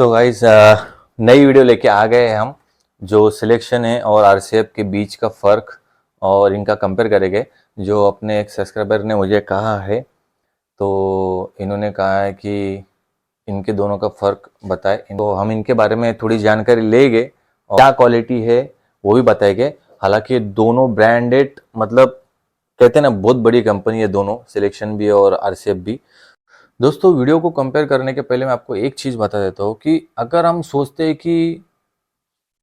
तो गाइस नई वीडियो लेके आ गए हैं हम, जो सिलेक्शन है और आरसीएफ के बीच का फ़र्क और इनका कंपेयर करेंगे। जो अपने एक सब्सक्राइबर ने मुझे कहा है, तो इन्होंने कहा है कि इनके दोनों का फ़र्क बताए, तो हम इनके बारे में थोड़ी जानकारी लेंगे और क्या क्वालिटी है वो भी बताएंगे। हालांकि दोनों ब्रांडेड, मतलब कहते हैं ना, बहुत बड़ी कंपनी है दोनों, सिलेक्शन भी और आरसीएफ भी। दोस्तों, वीडियो को कंपेयर करने के पहले मैं आपको एक चीज़ बता देता हूँ कि अगर हम सोचते हैं कि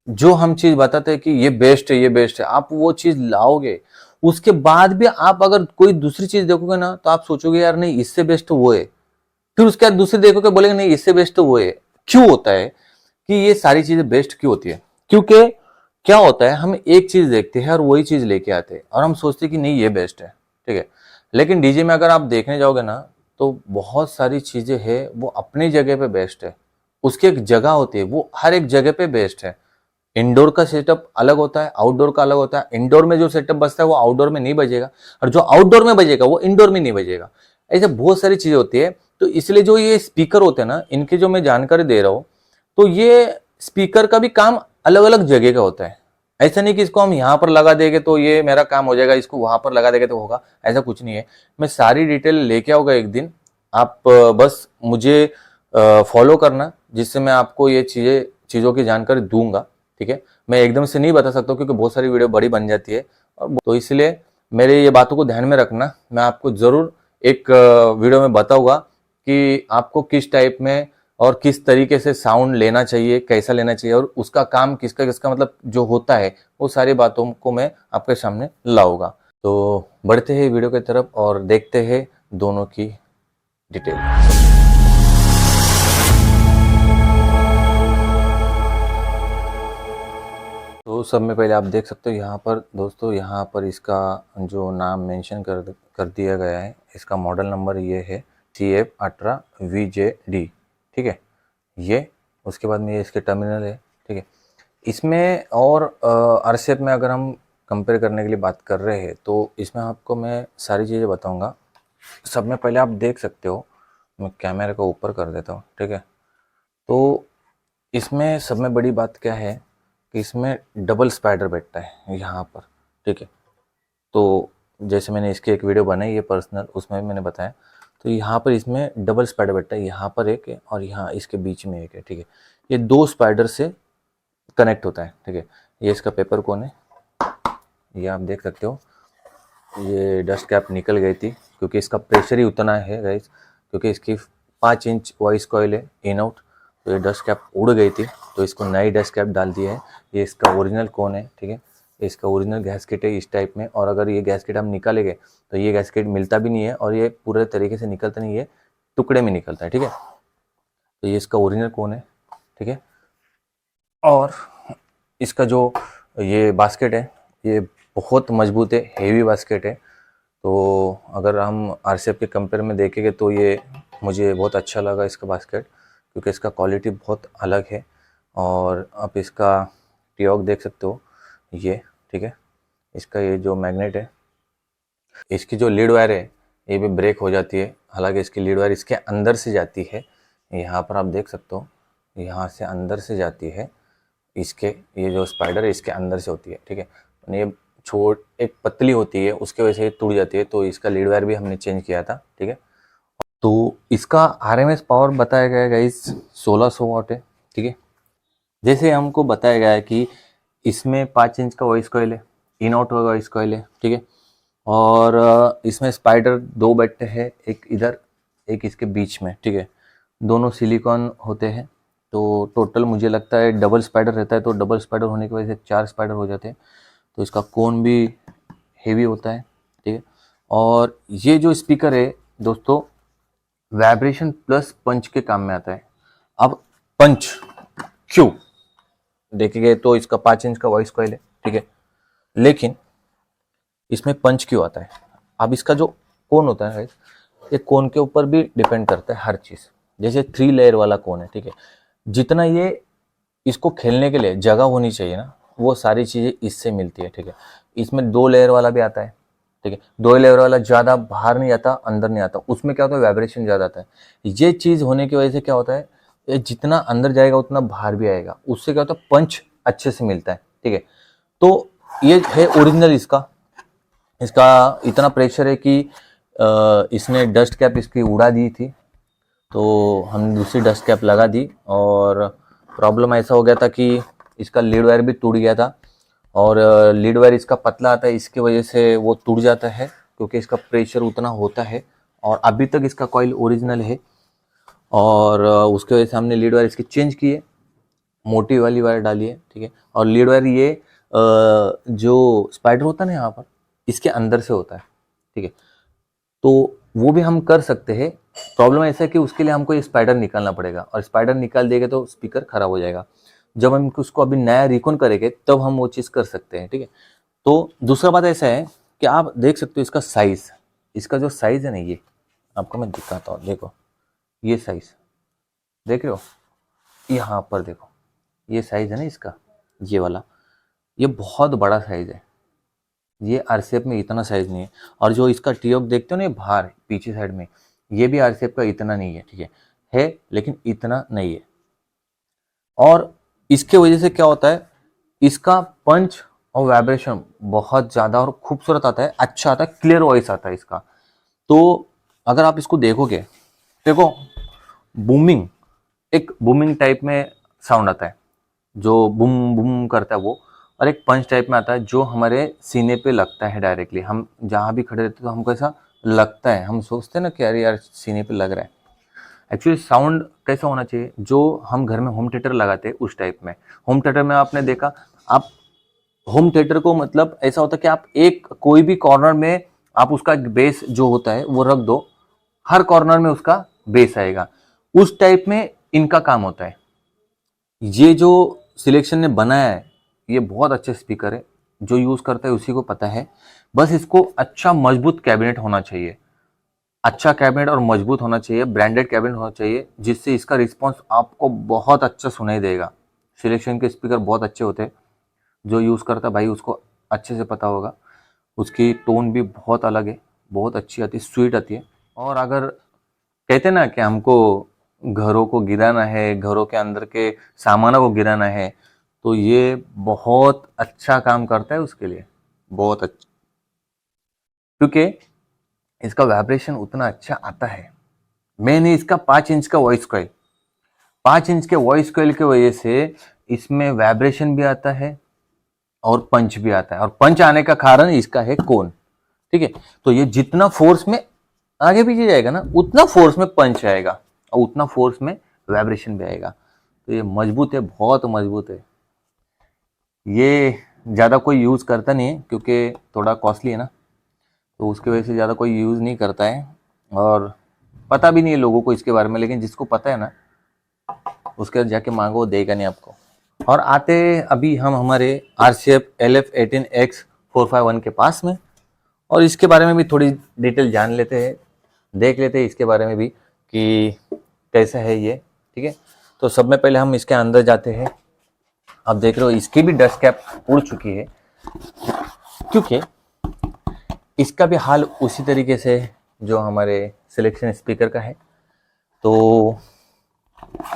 जो हम चीज़ बताते हैं कि ये बेस्ट है, ये बेस्ट है, आप वो चीज़ लाओगे, उसके बाद भी आप अगर कोई दूसरी चीज़ देखोगे ना, तो आप सोचोगे यार नहीं, इससे बेस्ट तो वो है। फिर उसके बाद दूसरी देखोगे, बोलेंगे नहीं, इससे बेस्ट तो वो है। क्यों होता है कि ये सारी चीज़ें बेस्ट क्यों होती है? क्योंकि क्या होता है, हम एक चीज़ देखते हैं और वही चीज़ लेके आते हैं और हम सोचते हैं कि नहीं, ये बेस्ट है, ठीक है। लेकिन डीजे में अगर आप देखने जाओगे ना, तो बहुत सारी चीज़ें हैं वो अपनी जगह पे बेस्ट है। उसकी एक जगह होती है, वो हर एक जगह पे बेस्ट है। इंडोर का सेटअप अलग होता है, आउटडोर का अलग होता है। इंडोर में जो सेटअप बजता है वो आउटडोर में नहीं बजेगा, और जो आउटडोर में बजेगा वो इंडोर में नहीं बजेगा। ऐसे बहुत सारी चीजें होती है। तो इसलिए जो ये स्पीकर होते हैं ना, इनकी जो मैं जानकारी दे रहा हूँ, तो ये स्पीकर का भी काम अलग अलग जगह का होता है। ऐसा नहीं कि इसको हम यहाँ पर लगा देंगे तो ये मेरा काम हो जाएगा, इसको वहां पर लगा देंगे तो होगा, ऐसा कुछ नहीं है। मैं सारी डिटेल लेके आऊंगा एक दिन। आप बस मुझे फॉलो करना, जिससे मैं आपको ये चीज़ों की जानकारी दूंगा, ठीक है। मैं एकदम से नहीं बता सकता क्योंकि बहुत सारी वीडियो बड़ी बन जाती है, और तो इसलिए मेरे ये बातों को ध्यान में रखना। मैं आपको ज़रूर एक वीडियो में बताऊंगा कि आपको किस टाइप में और किस तरीके से साउंड लेना चाहिए, कैसा लेना चाहिए, और उसका काम किसका किसका मतलब जो होता है, वो सारी बातों को मैं आपके सामने लाऊंगा। तो बढ़ते हैं वीडियो की तरफ और देखते हैं दोनों की डिटेल। तो सब में पहले आप देख सकते हो यहाँ पर दोस्तों, यहाँ पर इसका जो नाम मेंशन कर दिया गया है, इसका मॉडल नंबर ये है CF18VJD, ठीक है। ये उसके बाद में ये इसके टर्मिनल है, ठीक है। इसमें और आरसीएफ में अगर हम कंपेयर करने के लिए बात कर रहे हैं, तो इसमें आपको मैं सारी चीज़ें बताऊंगा। सब में पहले आप देख सकते हो, मैं कैमरे को ऊपर कर देता हूँ, ठीक है। तो इसमें सब में बड़ी बात क्या है कि इसमें डबल स्पाइडर बैठता है यहाँ पर, ठीक है। तो जैसे मैंने इसकी एक वीडियो बनाई है पर्सनल, उसमें भी मैंने बताया। तो यहाँ पर इसमें डबल स्पाइडर बैठता है, यहाँ पर एक है और यहाँ इसके बीच में एक है, ठीक है। ये दो स्पाइडर से कनेक्ट होता है, ठीक है। ये इसका पेपर कोन है, ये आप देख सकते हो। ये डस्ट कैप निकल गई थी क्योंकि इसका प्रेशर ही उतना है गाइस, क्योंकि इसकी 5 इंच वॉइस कॉइल है इन आउट। तो ये डस्ट कैप उड़ गई थी, तो इसको नई डस्ट कैप डाल दी है। ये इसका ओरिजिनल कोन है, ठीक है। इसका ओरिजिनल गैसकेट है इस टाइप में, और अगर ये गैसकेट हम निकालेंगे तो ये गैसकेट मिलता भी नहीं है और ये पूरे तरीके से निकलता नहीं है, टुकड़े में निकलता है, ठीक है। तो ये इसका ओरिजिनल कोन है, ठीक है। और इसका जो ये बास्केट है, ये बहुत मजबूत है, हेवी बास्केट है। तो अगर हम आरसीएफ के कंपेयर में देखेंगे तो ये मुझे बहुत अच्छा लगा इसका बास्केट, क्योंकि इसका क्वालिटी बहुत अलग है। और आप इसका टियोक देख सकते हो, ये ठीक है। इसका ये जो मैग्नेट है, इसकी जो लीड वायर है, ये भी ब्रेक हो जाती है। हालांकि इसकी लीड वायर इसके अंदर से जाती है, यहाँ पर आप देख सकते हो, यहाँ से अंदर से जाती है। इसके ये जो स्पाइडर है इसके अंदर से होती है, ठीक है। ये छोट एक पतली होती है, उसके वजह से ये टूट जाती है। तो इसका लीड वायर भी हमने चेंज किया था, ठीक है। तो इसका आरएमएस पावर बताया गया है गाइस 1600 वाट है, ठीक है। जैसे हमको बताया गया है कि इसमें 5 इंच का वॉइस कॉइल है, इन आउट वॉइस कॉइल है, ठीक है। और इसमें स्पाइडर 2 बैठते हैं, एक इधर एक इसके बीच में, ठीक है। दोनों सिलिकॉन होते हैं। तो टोटल मुझे लगता है डबल स्पाइडर रहता है, तो डबल स्पाइडर होने की वजह से 4 स्पाइडर हो जाते हैं। तो इसका कोन भी हेवी होता है, ठीक है। और ये जो स्पीकर है दोस्तों, वाइब्रेशन प्लस पंच के काम में आता है। अब पंच क्यों देखेंगे तो इसका 5 इंच का वॉइस कॉइल है, ठीक है। लेकिन इसमें पंच क्यों आता है? अब इसका जो कोन होता है, ये कोन के ऊपर भी डिपेंड करता है हर चीज़। जैसे 3 लेयर वाला कोन है, ठीक है। जितना ये इसको खेलने के लिए जगह होनी चाहिए ना, वो सारी चीज़ें इससे मिलती है, ठीक है। इसमें 2 लेयर वाला भी आता है, ठीक है। 2 लेयर वाला ज़्यादा बाहर नहीं आता, अंदर नहीं आता। उसमें क्या होता है, वाइब्रेशन ज़्यादा आता है। ये चीज़ होने की वजह से क्या होता है, ये जितना अंदर जाएगा उतना बाहर भी आएगा, उससे क्या होता है पंच अच्छे से मिलता है, ठीक है। तो ये है ओरिजिनल इसका इतना प्रेशर है कि इसने डस्ट कैप इसकी उड़ा दी थी, तो हमने दूसरी डस्ट कैप लगा दी, और प्रॉब्लम ऐसा हो गया था कि इसका लीड वायर भी टूट गया था, और लीड वायर इसका पतला आता है, इसकी वजह से वो टूट जाता है क्योंकि इसका प्रेशर उतना होता है। और अभी तक इसका कॉइल ओरिजिनल है, और उसके वजह से हमने लीड वायर इसकी चेंज किए, मोटी वाली वायर डाली है, ठीक है। और लीड वायर ये जो स्पाइडर होता है ना यहाँ पर, इसके अंदर से होता है, ठीक है। तो वो भी हम कर सकते हैं। प्रॉब्लम ऐसा है कि उसके लिए हमको ये स्पाइडर निकालना पड़ेगा, और स्पाइडर निकाल देंगे तो स्पीकर खराब हो जाएगा। जब हम उसको अभी नया रिकॉन करेंगे तब हम वो चीज़ कर सकते हैं, ठीक है। तो दूसरा बात ऐसा है कि आप देख सकते हो इसका साइज, इसका जो साइज है ना, ये आपको मैं दिखाता हूँ, देखो ये साइज देख रहे हो, यहाँ पर देखो ये साइज है ना इसका, ये वाला, ये बहुत बड़ा साइज है। ये आरसीएफ में इतना साइज नहीं है। और जो इसका टीओक देखते हो ना बाहर पीछे साइड में, ये भी आरसीएफ का इतना नहीं है, ठीक है लेकिन इतना नहीं है। और इसके वजह से क्या होता है, इसका पंच और वाइब्रेशन बहुत ज़्यादा और खूबसूरत आता है, अच्छा आता है, क्लियर वॉइस आता है इसका। तो अगर आप इसको देखोगे, देखो बूमिंग, एक बूमिंग टाइप में साउंड आता है, जो बूम बूम करता है वो, और एक पंच टाइप में आता है जो हमारे सीने पे लगता है डायरेक्टली। हम जहाँ भी खड़े रहते हैं तो हमको ऐसा लगता है, हम सोचते हैं ना कि अरे यार सीने पे लग रहा है। एक्चुअली साउंड कैसा होना चाहिए, जो हम घर में होम थिएटर लगाते हैं उस टाइप में। होम थिएटर में आपने देखा, आप होम थिएटर को मतलब ऐसा होता है कि आप एक कोई भी कॉर्नर में आप उसका बेस जो होता है वो रख दो, हर कॉर्नर में उसका बेस आएगा, उस टाइप में इनका काम होता है। ये जो सिलेक्शन ने बनाया है ये बहुत अच्छे स्पीकर है, जो यूज़ करता है उसी को पता है। बस इसको अच्छा मजबूत कैबिनेट होना चाहिए, अच्छा कैबिनेट और मजबूत होना चाहिए, ब्रांडेड कैबिनेट होना चाहिए, जिससे इसका रिस्पॉन्स आपको बहुत अच्छा सुनाई देगा। सिलेक्शन के स्पीकर बहुत अच्छे होते हैं, जो यूज़ करता है भाई उसको अच्छे से पता होगा। उसकी टोन भी बहुत अलग है, बहुत अच्छी आती है, स्वीट आती है। और अगर कहते ना कि हमको घरों को गिराना है, घरों के अंदर के सामानों को गिराना है, तो ये बहुत अच्छा काम करता है उसके लिए, बहुत अच्छा, क्योंकि इसका वाइब्रेशन उतना अच्छा आता है। मैंने इसका 5 इंच का वॉइस कॉइल, 5 इंच के वॉइस कॉइल की वजह से इसमें वाइब्रेशन भी आता है और पंच भी आता है, और पंच आने का कारण इसका है कोन, ठीक है। तो ये जितना फोर्स में आगे पीछे जाएगा ना, उतना फोर्स में पंच आएगा और उतना फोर्स में वाइब्रेशन भी आएगा। तो ये मजबूत है, बहुत मजबूत है। ये ज़्यादा कोई यूज़ करता नहीं है क्योंकि थोड़ा कॉस्टली है ना, तो उसकी वजह से ज़्यादा कोई यूज़ नहीं करता है, और पता भी नहीं है लोगों को इसके बारे में। लेकिन जिसको पता है ना, उसके जाके मांगो, वो देगा नहीं आपको। और आते अभी हम हमारे RCF LF18X451 के पास में, और इसके बारे में भी थोड़ी डिटेल जान लेते हैं, देख लेते हैं इसके बारे में भी कि कैसा है ये, ठीक है। तो सब में पहले हम इसके अंदर जाते हैं। आप देख रहे हो इसकी भी डस्ट कैप उड़ चुकी है, क्योंकि इसका भी हाल उसी तरीके से जो हमारे सिलेक्शन स्पीकर का है। तो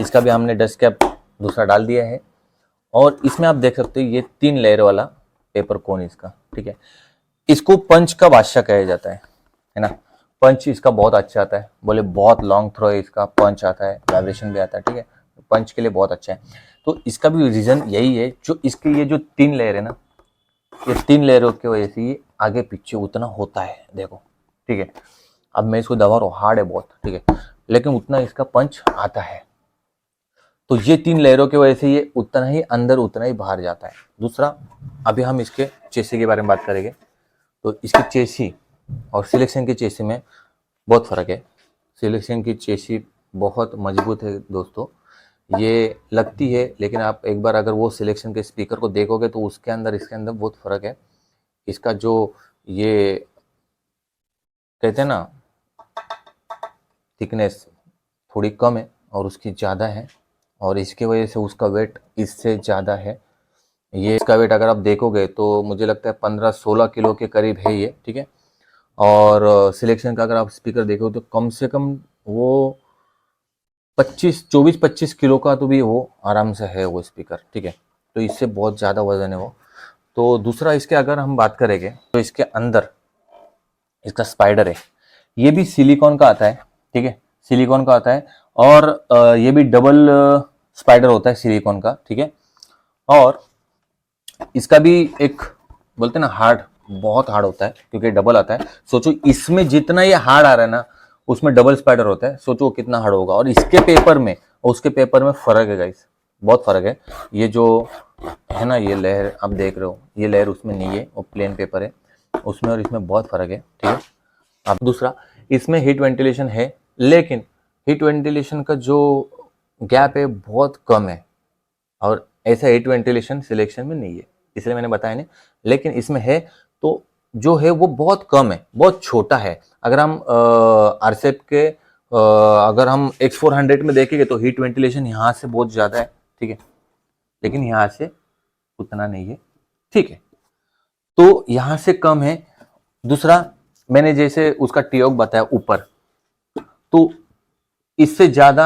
इसका भी हमने डस्ट कैप दूसरा डाल दिया है, और इसमें आप देख सकते हो ये 3 लेयर वाला पेपर कोन इसका, ठीक है। इसको पंच का बादशाह कहा जाता है ना। पंच इसका बहुत अच्छा आता है, बोले बहुत लॉन्ग थ्रो है इसका, पंच आता है, वाइब्रेशन भी आता है, ठीक है। पंच के लिए बहुत अच्छा है। तो इसका भी रीजन यही है, जो इसके ये जो 3 लेयर है ना, ये 3 लेयरों की वजह से ये आगे पीछे उतना होता है, देखो, ठीक है। अब मैं इसको दबा रहा हूँ, हार्ड है बहुत, ठीक है, लेकिन उतना इसका पंच आता है। तो ये 3 लेयरों की वजह से ये उतना ही अंदर उतना ही बाहर जाता है। दूसरा, अभी हम इसके चेसी के बारे में बात करेंगे। तो इसकी चेसी और सिलेक्शन की चेसी में बहुत फ़र्क है। सिलेक्शन की चेसी बहुत मजबूत है दोस्तों, ये लगती है, लेकिन आप एक बार अगर वो सिलेक्शन के स्पीकर को देखोगे तो उसके अंदर इसके अंदर बहुत फ़र्क है। इसका जो ये कहते हैं ना थिकनेस थोड़ी कम है और उसकी ज़्यादा है, और इसकी वजह से उसका वेट इससे ज़्यादा है। ये इसका वेट अगर आप देखोगे तो मुझे लगता है 15-16 किलो के करीब है ये, ठीक है। और सिलेक्शन का अगर आप स्पीकर देखोगे तो कम से कम वो 24-25 किलो का तो भी वो आराम से है वो स्पीकर, ठीक है। तो इससे बहुत ज़्यादा वजन है वो। तो दूसरा इसके अगर हम बात करेंगे तो इसके अंदर इसका स्पाइडर है, ये भी सिलिकॉन का आता है, ठीक है, सिलिकॉन का आता है। और ये भी डबल स्पाइडर होता है सिलिकॉन का, ठीक है। और इसका भी एक बोलते हैं ना हार्ड, बहुत हार्ड होता है क्योंकि डबल आता है। सोचो इसमें जितना ये हार्ड आ रहा है ना, उसमें डबल स्पाइडर होता है, सोचो कितना हार्ड होगा। और इसके पेपर में और उसके पेपर में फर्क है गाइस, बहुत फर्क है। ये जो है ना, ये लेयर आप देख रहे हो, ये लेयर उसमें नहीं है, वो प्लेन पेपर है उसमें, और इसमें बहुत फर्क है, ठीक है। अब दूसरा, इसमें हीट वेंटिलेशन है, लेकिन हीट वेंटिलेशन का जो गैप है बहुत कम है, और ऐसा हीट वेंटिलेशन सिलेक्शन में नहीं है, इसलिए मैंने बताया नहीं। लेकिन इसमें है, तो जो है वो बहुत कम है, बहुत छोटा है। अगर हम आरसेप के अगर हम X400 में देखेंगे तो हीट वेंटिलेशन यहाँ से बहुत ज़्यादा है, ठीक है, लेकिन यहाँ से उतना नहीं है, ठीक है। तो यहाँ से कम है। दूसरा, मैंने जैसे उसका टीओक बताया ऊपर, तो इससे ज़्यादा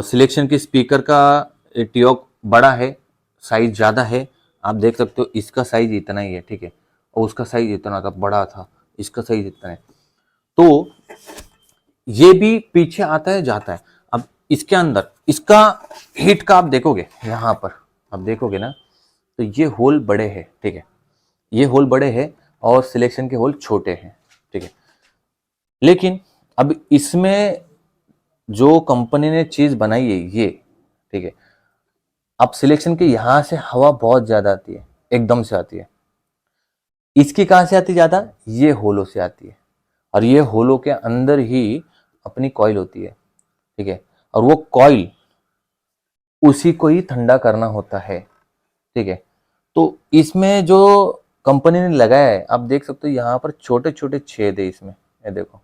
सिलेक्शन के स्पीकर का टीओक बड़ा है, साइज ज़्यादा है। आप देख सकते हो इसका साइज इतना ही है, ठीक है, और उसका साइज इतना था, बड़ा था, इसका साइज इतना है। तो ये भी पीछे आता है जाता है। अब इसके अंदर इसका हीट का आप देखोगे, यहाँ पर आप देखोगे ना, तो ये होल बड़े हैं, ठीक है, ये होल बड़े हैं और सिलेक्शन के होल छोटे हैं, ठीक है। लेकिन अब इसमें जो कंपनी ने चीज बनाई है ये, ठीक है, अब सिलेक्शन के यहां से हवा बहुत ज्यादा आती है, एकदम से आती है। इसकी कहां से आती ज्यादा? ये होलों से आती है, और ये होलों के अंदर ही अपनी कॉइल होती है, ठीक है, और वो कॉइल उसी को ही ठंडा करना होता है, ठीक है। तो इसमें जो कंपनी ने लगाया है, आप देख सकते हो यहाँ पर छोटे छोटे छेद है इसमें, ये देखो,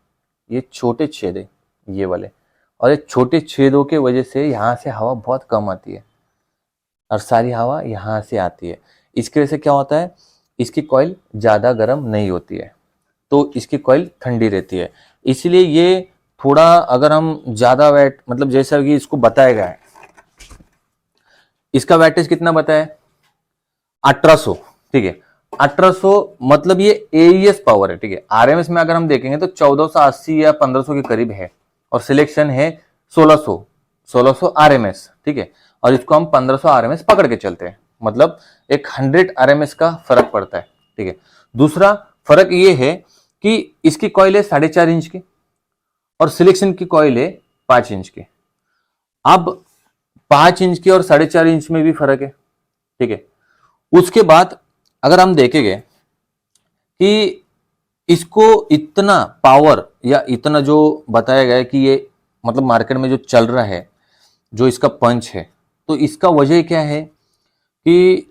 ये छोटे छेद है ये वाले, और ये छोटे छेदों के वजह से यहाँ से हवा बहुत कम आती है और सारी हवा यहाँ से आती है। इसकी वजह से क्या होता है, इसकी कॉइल ज़्यादा गर्म नहीं होती है, तो इसकी कॉइल ठंडी रहती है। इसलिए ये थोड़ा, अगर हम ज़्यादा वेट, मतलब जैसा कि इसको बताया गया है, इसका वेटेज कितना बताया है? 1800, ठीक है, 1800 मतलब ये एईएस पावर है, ठीक है। आरएमएस में अगर हम देखेंगे तो 1480 या 1500 के करीब है, और सिलेक्शन है 1600 आरएमएस, ठीक है, और इसको हम 1500 आरएमएस पकड़ के चलते हैं, मतलब एक 100 आरएमएस का फर्क पड़ता है, ठीक है। दूसरा फर्क ये है कि इसकी कॉइल है 4.5 इंच की और सिलेक्शन की कॉइल है 5 इंच की। अब 5 इंच की और 4.5 इंच में भी फर्क है, ठीक है। उसके बाद अगर हम देखेंगे कि इसको इतना पावर या इतना जो बताया गया है कि ये मतलब मार्केट में जो चल रहा है, जो इसका पंच है, तो इसका वजह क्या है कि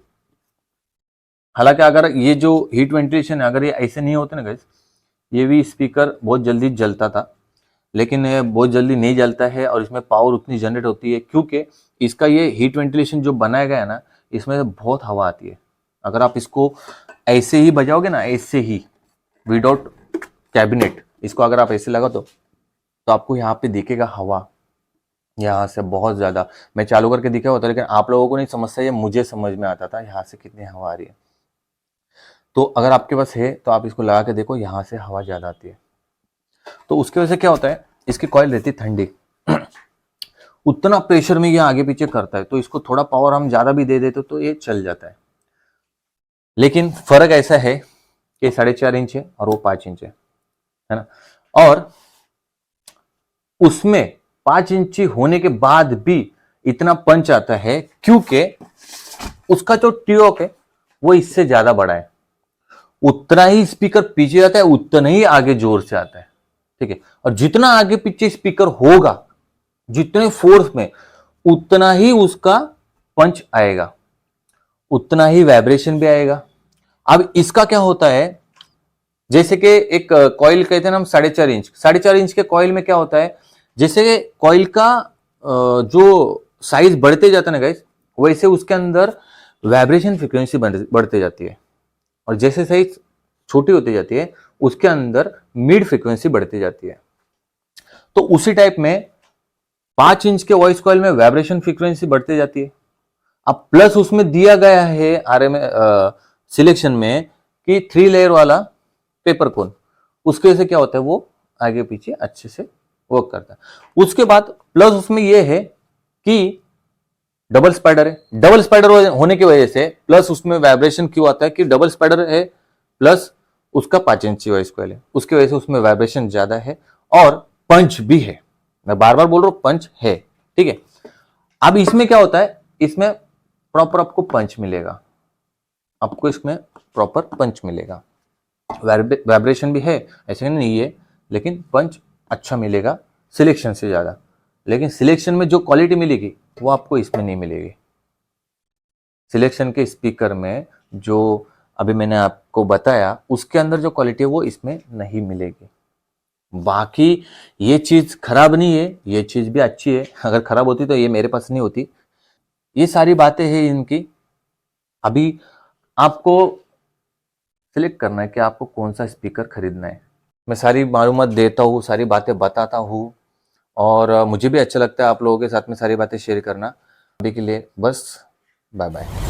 हालांकि अगर ये जो हीट वेंटिलेशन है, अगर ये ऐसे नहीं होते ना गाइस, ये भी स्पीकर बहुत जल्दी जलता था, लेकिन ये बहुत जल्दी नहीं जलता है और इसमें पावर उतनी जनरेट होती है क्योंकि इसका ये हीट वेंटिलेशन जो बनाया गया है ना, इसमें बहुत हवा आती है। अगर आप इसको ऐसे ही बजाओगे ना, ऐसे ही विदाउट कैबिनेट, इसको अगर आप ऐसे लगा तो आपको यहाँ पे दिखेगा हवा, यहाँ से बहुत ज़्यादा। मैं चालू करके दिखा होता, लेकिन आप लोगों को नहीं समझता, ये मुझे समझ में आता था यहाँ से कितनी हवा आ रही है। तो अगर आपके पास है तो आप इसको लगा के देखो, यहाँ से हवा ज़्यादा आती है। तो उसकी वजह से क्या होता है, इसकी कॉइल रहती है ठंडी, उतना प्रेशर में ये आगे पीछे करता है, तो इसको थोड़ा पावर हम ज़्यादा भी दे देते तो ये चल जाता है। लेकिन फर्क ऐसा है कि 4.5 इंच है और वो 5 इंच है ना, और उसमें 5 इंची होने के बाद भी इतना पंच आता है क्योंकि उसका जो ट्यूक है वो इससे ज्यादा बड़ा है। उतना ही स्पीकर पीछे जाता है, उतना ही आगे जोर से आता है, ठीक है। और जितना आगे पीछे स्पीकर होगा, जितने फोर्स में, उतना ही उसका पंच आएगा, उतना ही वाइब्रेशन भी आएगा। अब इसका क्या होता है, जैसे कि एक कॉइल कहते हैं ना हम 4.5 इंच के कॉइल में क्या होता है, जैसे कॉइल का जो साइज बढ़ते जाता है ना गाइस, वैसे उसके अंदर वाइब्रेशन फ्रीक्वेंसी बढ़ते जाती है, और जैसे साइज छोटी होती जाती है उसके अंदर मिड फ्रीक्वेंसी बढ़ती जाती है। तो उसी टाइप में 5 इंच के वॉइस कॉइल में वाइब्रेशन फ्रीक्वेंसी बढ़ती जाती है। अब प्लस उसमें दिया गया है आरएम सिलेक्शन में कि 3 लेयर वाला पेपर कोन, उसके से क्या होता है, वो आगे पीछे अच्छे से वर्क करता है। उसके बाद प्लस उसमें ये है कि डबल स्पाइडर है। डबल स्पाइडर होने की वजह से प्लस उसमें वाइब्रेशन क्यों आता है कि डबल स्पाइडर है, प्लस उसका 5 इंची वॉइस कॉइल है, उसकी वजह से उसमें वाइब्रेशन ज्यादा है और पंच भी है। मैं बार बार बोल रहा हूं पंच है, ठीक है। अब इसमें क्या होता है, इसमें प्रॉपर आपको पंच मिलेगा, आपको इसमें प्रॉपर पंच मिलेगा। वाइब्रेशन भी है, ऐसे नहीं है, लेकिन पंच अच्छा मिलेगा सिलेक्शन से ज्यादा। लेकिन सिलेक्शन में जो क्वालिटी मिलेगी वो आपको इसमें नहीं मिलेगी। सिलेक्शन के स्पीकर में जो अभी मैंने आपको बताया उसके अंदर जो क्वालिटी है वो इसमें नहीं मिलेगी। बाकी ये चीज खराब नहीं है, ये चीज भी अच्छी है। अगर खराब होती तो ये मेरे पास नहीं होती। ये सारी बातें हैं इनकी। अभी आपको सिलेक्ट करना है कि आपको कौन सा स्पीकर खरीदना है। मैं सारी मालूमात देता हूँ, सारी बातें बताता हूँ और मुझे भी अच्छा लगता है आप लोगों के साथ में सारी बातें शेयर करना। अभी के लिए बस, बाय बाय।